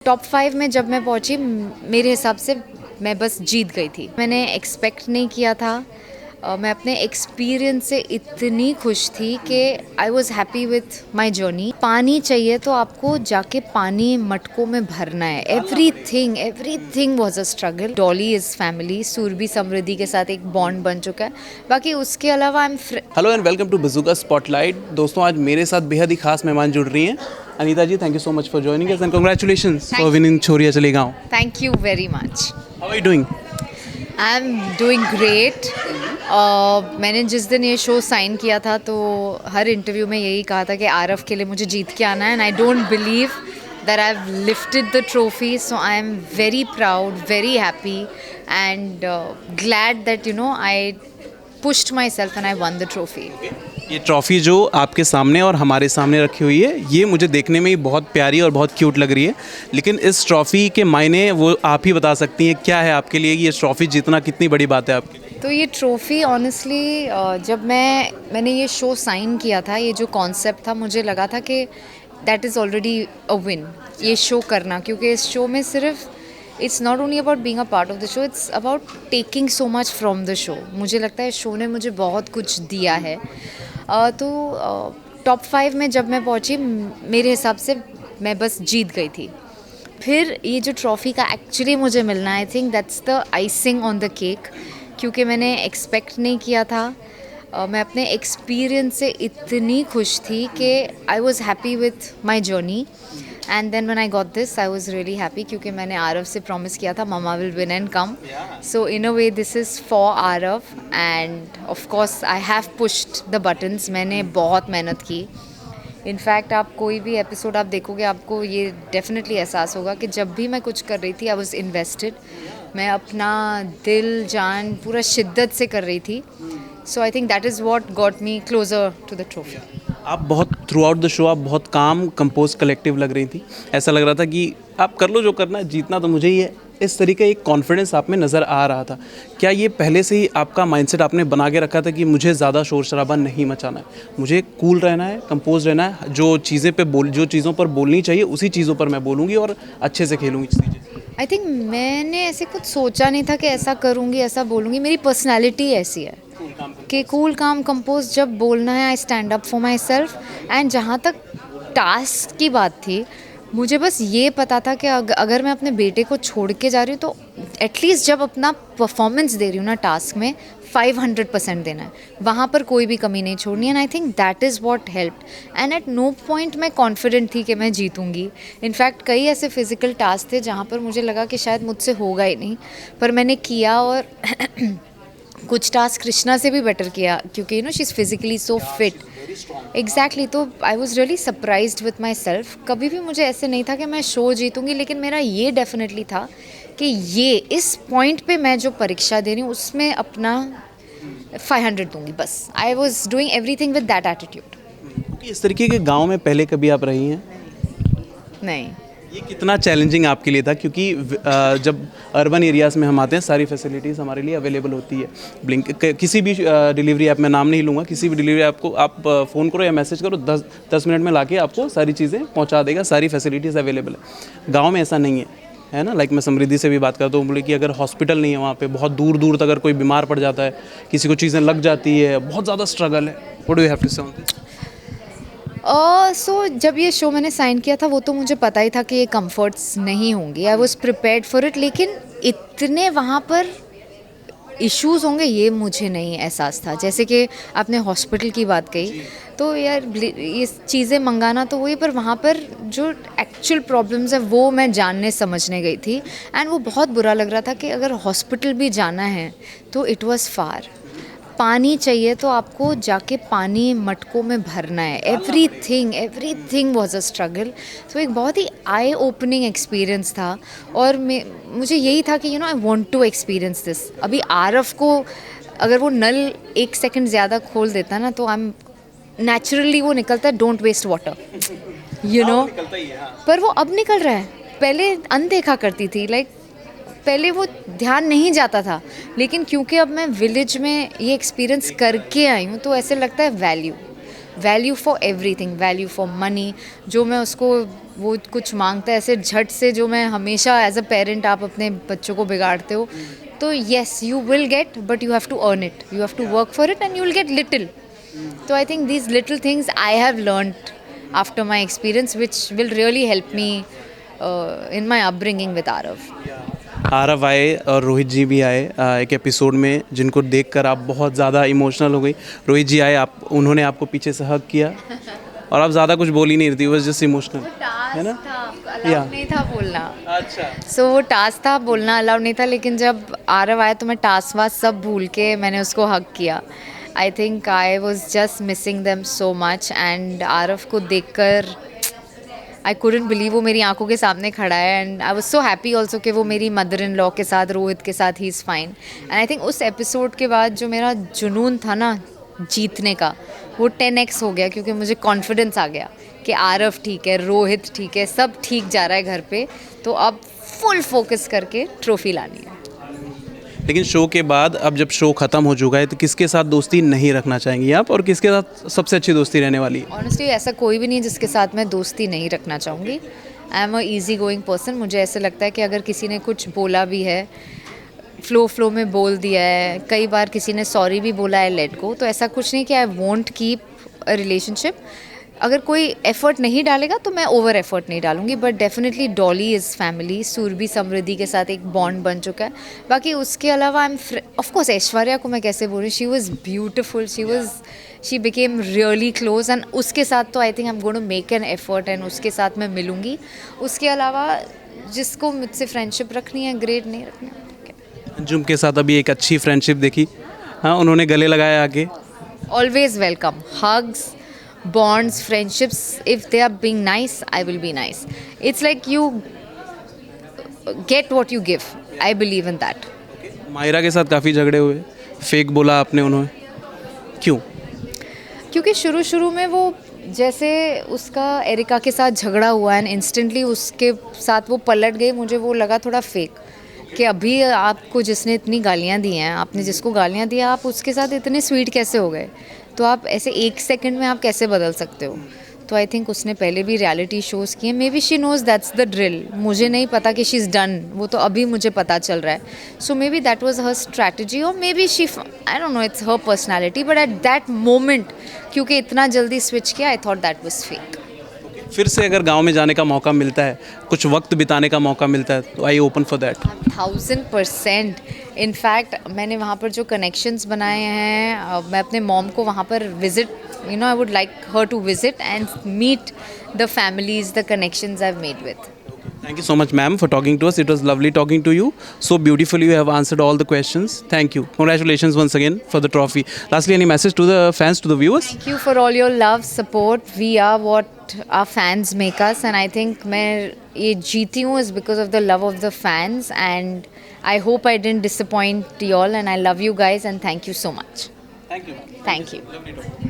Top 5 में जब मैं पहुंची मेरे हिसाब से मैं बस जीत गई थी। मैंने एक्सपेक्ट नहीं किया था। मैं अपने एक्सपीरियंस से इतनी खुश थी कि I was happy with my journey. पानी चाहिए तो आपको जाके पानी मटकों में भरना है। Everything was a struggle. Dolly is family, Surbhi Samriddhi के साथ एक बॉन्ड बन चुका है। बाकी उसके अलावा hello and welcome to Bazooka Spotlight. दोस्तों, आज मेरे साथ बेहद ही खास मेहमान जुड़ रही हैं। Anita ji, thank you so much for joining us and congratulations for winning Chhoriyan Chale Gaon. Thank you very much. How are you doing? I am doing great. मैंने जिस दिन ये शो साइन किया था तो हर इंटरव्यू में यही कहा था कि आरव के लिए मुझे जीत के आना है, and I don't believe that I have lifted the trophy. So I am very proud, very happy and glad that I pushed my self and I one the trophy. ये ट्रॉफ़ी जो आपके सामने और हमारे सामने रखी हुई है, ये मुझे देखने में ही बहुत प्यारी और बहुत क्यूट लग रही है। लेकिन इस ट्रॉफ़ी के मायने वो आप ही बता सकती हैं, क्या है आपके लिए ये ट्रॉफ़ी जीतना कितनी बड़ी बात है आपके लिए? तो ये ट्रॉफ़ी ऑनेस्टली जब मैंने ये शो साइन किया था, ये जो कॉन्सेप्ट था, मुझे लगा था कि that is already a win, ये शो करना। क्योंकि इस शो में सिर्फ it's not only about being a part of the show, it's about taking so much from the show. मुझे लगता है शो ने मुझे बहुत कुछ दिया है। तो टॉप 5 में जब मैं पहुंची मेरे हिसाब से मैं बस जीत गई थी। फिर ये जो ट्रॉफ़ी का एक्चुअली मुझे मिलना, I think that's the icing on the cake. क्योंकि मैंने एक्सपेक्ट नहीं किया था। मैं अपने एक्सपीरियंस से इतनी खुश थी कि I was happy with my journey, and then when I got this I was really happy. क्योंकि मैंने आरव से प्रॉमिस किया था mama will win and come. So in a way this is for Aarav, and of course I have pushed the buttons. मैंने बहुत मेहनत की। In fact आप कोई भी एपिसोड आप देखोगे, आपको ये डेफिनेटली एहसास होगा कि जब भी मैं कुछ कर रही थी आई वॉज इन्वेस्टेड। मैं अपना दिल जान पूरा शिद्दत से कर रही थी। So I think that is what got me closer to the trophy. आप बहुत थ्रू आउट द शो आप बहुत काम कंपोज कलेक्टिव लग रही थी। ऐसा लग रहा था कि आप कर लो जो करना है, जीतना तो मुझे ही है। इस तरीके एक कॉन्फिडेंस आप में नज़र आ रहा था। क्या ये पहले से ही आपका माइंडसेट आपने बना के रखा था कि मुझे ज़्यादा शोर शराबा नहीं मचाना है, मुझे कूल रहना है, कंपोज रहना है, जो चीज़ों पर बोलनी चाहिए उसी चीज़ों पर मैं बोलूँगी और अच्छे से खेलूँगी चीज़ें? आई थिंक मैंने ऐसे कुछ सोचा नहीं था कि ऐसा करूँगी, ऐसा बोलूँगी। मेरी पर्सनैलिटी ऐसी है कि कूल काम कंपोज जब बोलना है I stand up for my self. And जहाँ तक टास्क की बात थी, मुझे बस ये पता था कि अगर मैं अपने बेटे को छोड़ के जा रही हूँ तो एटलीस्ट जब अपना परफॉर्मेंस दे रही हूँ ना टास्क में, 500% देना है। वहाँ पर कोई भी कमी नहीं छोड़नी है। And I think that is what helped. And at no point मैं कॉन्फिडेंट थी कि मैं जीतूँगी। इनफैक्ट कई ऐसे फिजिकल टास्क थे जहाँ पर मुझे लगा कि शायद मुझसे होगा ही नहीं, पर मैंने किया। और कुछ टास्क कृष्णा से भी बेटर किया, क्योंकि she is physically so fit. Exactly. तो I was really surprised with myself. कभी भी मुझे ऐसे नहीं था कि मैं शो जीतूँगी, लेकिन मेरा ये डेफिनेटली था कि ये इस पॉइंट पे मैं जो परीक्षा दे रही हूँ उसमें अपना 500 दूंगी बस। I was doing everything with that attitude. इस तरीके के गाँव में पहले कभी आप रही हैं? नहीं। ये कितना चैलेंजिंग आपके लिए था? क्योंकि जब अर्बन एरियाज़ में हम आते हैं, सारी फैसिलिटीज़ हमारे लिए अवेलेबल होती है। किसी भी डिलीवरी ऐप, मैं नाम नहीं लूँगा, किसी भी डिलीवरी ऐप को आप फ़ोन करो या मैसेज करो, 10 मिनट में लाके आपको सारी चीज़ें पहुँचा देगा, सारी फैसिलिटीज़ अवेलेबल है। गाँव में ऐसा नहीं है ना। लाइक मैं समृद्धि से भी बात करता हूँ, बोले कि अगर हॉस्पिटल नहीं है वहाँ पे, बहुत दूर दूर तक अगर कोई बीमार पड़ जाता है, किसी को चीज़ें लग जाती है, बहुत ज़्यादा स्ट्रगल है। What do you have to say on this? So जब ये शो मैंने साइन किया था, वो तो मुझे पता ही था कि ये कंफर्ट्स नहीं होंगी। I was prepared for it. लेकिन इतने वहाँ पर इश्यूज़ होंगे ये मुझे नहीं एहसास था। जैसे कि आपने हॉस्पिटल की बात कही, तो यार ये चीज़ें मंगाना तो वही, पर वहाँ पर जो एक्चुअल प्रॉब्लम्स है वो मैं जानने समझने गई थी। एंड वो बहुत बुरा लग रहा था कि अगर हॉस्पिटल भी जाना है तो इट वाज़ फार। पानी चाहिए तो आपको जाके पानी मटकों में भरना है। Everything was a struggle. तो एक बहुत ही आई ओपनिंग एक्सपीरियंस था। और मुझे यही था कि I want to experience this. अभी आरव को अगर वो नल 1 सेकंड ज़्यादा खोल देता ना, तो नेचुरली वो निकलता है, डोंट वेस्ट वाटर, पर वो अब निकल रहा है। पहले अनदेखा करती थी, पहले वो ध्यान नहीं जाता था। लेकिन क्योंकि अब मैं विलेज में ये एक्सपीरियंस करके आई हूँ, तो ऐसे लगता है value for everything, value for money. जो मैं उसको, वो कुछ मांगता है ऐसे झट से, जो मैं हमेशा एज अ पेरेंट आप अपने बच्चों को बिगाड़ते हो, तो yes you will get, but you have to earn it, you have to work for it and you will get little. So I think these little things I have learned after my experience, which will really help me in my upbringing with Arav. Aarav आए और रोहित जी भी आए एक episode में, जिनको देखकर आप बहुत ज़्यादा इमोशनल हो गई. रोहित जी आए, आप उन्होंने आपको पीछे से हग किया और आप ज़्यादा कुछ बोल ही नहीं रही थी, बस जस्ट इमोशनल, है ना? अलाउड नहीं था बोलना. अच्छा. सो वो टास्क था, बोलना अलाउड नहीं था, लेकिन जब आरव आया तो मैं टास्क वास्क सब भूल के मैंने उसको हग किया. आई think I was just missing them so much, and Aarav को देखकर आई couldn't बिलीव वो मेरी आंखों के सामने खड़ा है. And I was so happy also कि वो मेरी मदर इन लॉ के साथ, रोहित के साथ he is fine. And I think उस एपिसोड के बाद जो मेरा जुनून था ना जीतने का, वो 10x हो गया, क्योंकि मुझे कॉन्फिडेंस आ गया कि आरव ठीक है, रोहित ठीक है, सब ठीक जा रहा है घर पे, तो अब फुल फोकस करके ट्रॉफी लानी है. लेकिन शो के बाद, अब जब शो ख़त्म हो चुका है, तो किसके साथ दोस्ती नहीं रखना चाहेंगी आप, और किसके साथ सबसे अच्छी दोस्ती रहने वाली है? ऑनेस्टली ऐसा कोई भी नहीं है जिसके साथ मैं दोस्ती नहीं रखना चाहूँगी. I am a easy going person. मुझे ऐसा लगता है कि अगर किसी ने कुछ बोला भी है, फ्लो में बोल दिया है, कई बार किसी ने सॉरी भी बोला है, लेट गो. तो ऐसा कुछ नहीं कि I want keep a relationship. अगर कोई एफर्ट नहीं डालेगा तो मैं ओवर एफर्ट नहीं डालूंगी. But definitely Dolly is family. Surbhi Samriddhi के साथ एक बॉन्ड बन चुका है. बाकी उसके अलावा I am of course Aishwarya को मैं कैसे बोलूँ, she was beautiful, she became really close. And उसके साथ तो I think I am going to make an effort and उसके साथ मैं मिलूँगी. उसके अलावा जिसको मुझसे फ्रेंडशिप रखनी है, ग्रेट, नहीं रखनी है. अंजुम के साथ अभी एक अच्छी फ्रेंडशिप देखी, हाँ, उन्होंने गले लगाया आगे. Always welcome. Hugs, bonds, friendships. If they are being nice, I will be nice. It's like you get what you give. I believe in that. Myra के साथ काफ़ी झगड़े हुए, फेक बोला आपने उन्होंने, क्यों? क्योंकि शुरू में वो, जैसे उसका एरिका के साथ झगड़ा हुआ एंड इंस्टेंटली उसके साथ वो पलट गई, मुझे वो लगा थोड़ा फेक. कि अभी आपको जिसने इतनी गालियाँ दी हैं, आपने जिसको गालियाँ दी, आप उसके साथ इतने स्वीट कैसे हो गए? तो आप ऐसे एक सेकंड में आप कैसे बदल सकते हो? तो आई थिंक उसने पहले भी रियलिटी शोज़ किए. May be she knows that's the drill. मुझे नहीं पता कि शी इज़ डन, वो तो अभी मुझे पता चल रहा है. So maybe that was her strategy, और maybe she, I don't know, it's her personality. But at that moment क्योंकि इतना जल्दी स्विच किया, I thought that was fake. फिर से अगर गांव में जाने का मौका मिलता है, कुछ वक्त बिताने का मौका मिलता है, तो I open for that. 1000%. In fact मैंने वहाँ पर जो कनेक्शंस बनाए हैं, मैं अपने मॉम को वहाँ पर visit, I would like her to visit and meet the families, the connections I have made with. Thank you so much, ma'am, for talking to us. It was lovely talking to you. So beautifully, you have answered all the questions. Thank you. Congratulations once again for the trophy. Lastly, any message to the fans, to the viewers? Thank you for all your love, support. We are what our fans make us, and I think मैं ये जीती हूँ is because of the love of the fans, and I hope I didn't disappoint you all, and I love you guys, and thank you so much. Thank you. Thank you. Lovely talking.